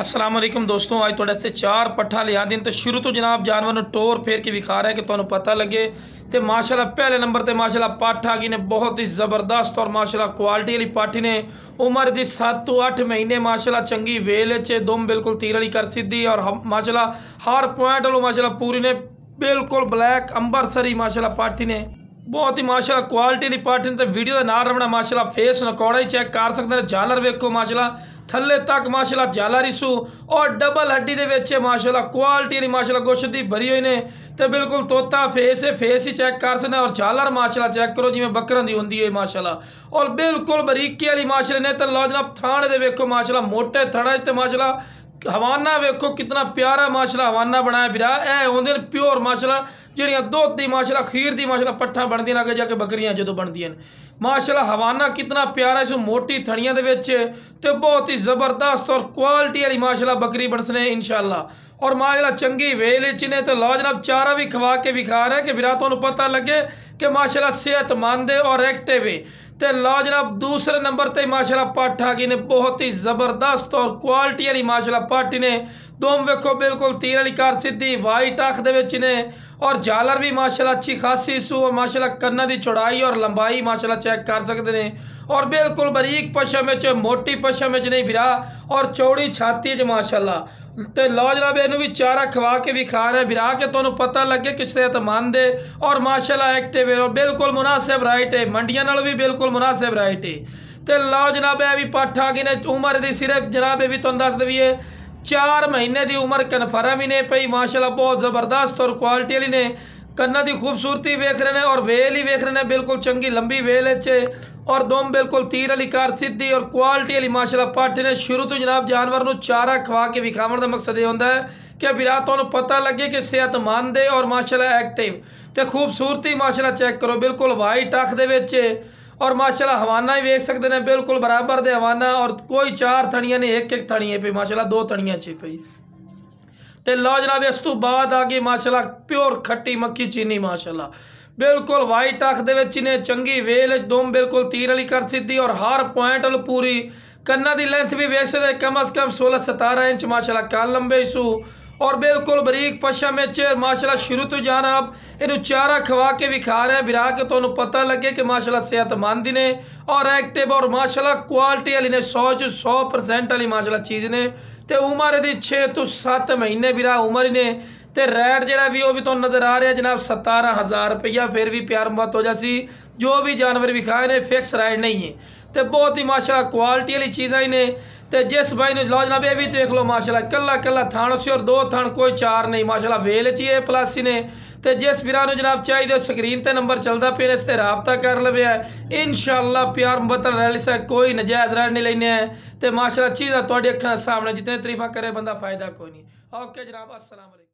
अस्सलाम वालेकुम दोस्तों, आज थोड़े से चार पट्ठा लिया दिन तो शुरू तो जनाब जानवर ਨੂੰ टोर फेर के विखा रहा है कि ਤੁਹਾਨੂੰ पता लगे। तो माशाल्लाह पहले नंबर ते माशाल्लाह पट्ठ आ गई ने बहुत ही ज़बरदस्त और माशाल्लाह क्वालिटी वाली पट्ठ ने उम्र दी 7 तो 8 महीने माशाल्लाह चंगी वेल च दुम बिल्कुल तीर वाली कर सीधी और माशाल्लाह हर पॉइंट वालों माशाल्लाह पूरी ने बिल्कुल ब्लैक अंबरसरी माशाल्लाह पट्ठ ने बहुत ही माशाल्लाह क्वालिटी वाली पट्ठ ने। तो वीडियो का नाम रखना माशाल्लाह फेस नकौड़ा ही चेक कर सकते हैं। झालर वेखो माशाल्लाह थले तक माशाल्लाह झालर इसू और डबल हड्डी दे विच माशाल्लाह क्वालिटी वाली माशाल्लाह गोश्त दी भरी हुई ने। तो बिल्कुल तोता फेस है, फेस ही चेक कर सकते और झालर माशाल्लाह चेक करो जिवें बकरां दी हुंदी है माशाल्लाह और बिल्कुल बरीकी वाली माशाल्लाह ने। तो लो जनाब थाने दे वेखो माशाल्लाह मोटे थड़ा ते माशाल्लाह हवाना वेखो कितना प्यारा माशाल्लाह हवाना बनाया बिरा ए होंदे प्योर माशाल्लाह जिहड़ियां दुध दी माशाल्लाह खीर दी माशाल्लाह पट्ठा बनदियां आगे जाके बकरियां जो बनदियां माशाल्लाह हवाना कितना प्यारा इस मोटी थड़ियां दे विच ते बहुत ही ज़बरदस्त और क्वालिटी वाली माशाल्लाह बकरी बनसने इंशाल्लाह और माशाल्लाह चंगी वेल च ने। तो लो जनाब चारा भी खवा के विखा रहे हैं कि बिरा तुहानूं पता लगे कि माशाल्लाह सेहतमंद है और एक्टिव है। तो लो जनाब दूसरे नंबर ते माशाल्लाह पट्ठ आ गई ने बहुत ही ज़बरदस्त और क्वालिटी वाली माशाल्लाह पट्ठ ने दुम वेखो बिल्कुल तीर वाली कार सीधी वाइट अख दे विच ने और झालर भी माशाल्लाह अच्छी खासी सू और माशाल्लाह कन्ना की चौड़ाई और लंबाई माशाल्लाह चेक कर सकते हैं और बिल्कुल बरीक पशम मोटी पशम नहीं बिरा और चौड़ी छाती च माशाल्लाह। तो लो जनाब इनू भी चारा खवा के विखा रहे बिरा के तुहानूं पता लगे कि सेहतमंद है और माशाल्लाह एक्टिव है और बिल्कुल मुनासिब राइट है, मंडियां नाल भी बिल्कुल मुनासिब राइट है। तो लो जनाब यह भी पट्ठ आ गई ने उम्र की सिर्फ जनाब भी तुहानूं दस दईए 4 महीने की उम्र कन्फर्म ही ने पई माशाल्लाह बहुत ज़बरदस्त और क्वालिटी वाली ने। कन्ना की खूबसूरती वेख रहे हैं और वेल ही वेख रहे हैं बिल्कुल चंगी लंबी वेल और दुम बिल्कुल तीर वाली कार सीधी और क्वालिटी वाली माशाल्लाह पट्ठ ने। शुरू तो जनाब जानवर को चारा खवा के विखावन का मकसद ये होंदा है कि बिरा तुहानूं पता लगे कि सेहतमंद है और माशाल्लाह एक्टिव। तो खूबसूरती माशाल्लाह चेक करो बिल्कुल वाइट अख दे विच और माशाल्लाह हवाना ही वेख सकते हैं बिल्कुल बराबर दे हवाना और कोई 4 थड़ियां ने एक थड़ी है पई माशाल्लाह 2 थड़ियां च पई। तो लो जनाब इस तो बाद आ गई माशाल्लाह प्योर खट्टी मक्खी चीनी माशाल्लाह बिल्कुल वाइट अख दे विच ने चंगी वेल दुम बिल्कुल तीर वाली कर सीधी और हर पॉइंट पूरी कन्ना की लेंथ भी वेख सकते कम अज़ कम 16-17 इंच माशाल्लाह कान लंबे सू और बिल्कुल बरीक पशम माशाल्लाह। शुरू तो जाना आप इनू चारा खवा के विखा रहे हैं बिरा के तुहानूं पता लगे कि माशाल्लाह सेहतमंद ने और एक्टिव और माशाल्लाह क्वालिटी वाली ने 100% वाली माशाल्लाह चीज़ ने। तो उम्र दी 6 तो 7 महीने बिरा उम्र ने। तो रेट जोड़ा भी वो भी तो नज़र आ रहा है जनाब 17,000 रुपया। फिर भी प्यार मुहब्बत हो जासी जो भी जानवर विखाए ने फिक्स रेट नहीं है। तो बहुत ही माशाल्लाह क्वालिटी वाली चीज़ां ने। तो जिस भाई ने लो जनाब ये भी देख लो माशाल्लाह कला कला थान से और 2 थान कोई 4 नहीं माशाल्लाह वेल चाहिए प्लस ही ने। तो जिस बिरा जनाब चाहिए स्क्रीन पर नंबर चलता पे इस पर रबता कर लवे है इंशाल्लाह प्यार मुहब्बत रह सा कोई नजायज़ रेट नहीं लेने हैं। तो माशाल्लाह चीज़ां तुहाडी अखां सामने जितने तरीफा करे बंदा फ़ायदा कोई नहीं। ओके जनाब अस्सलाम वालेकुम।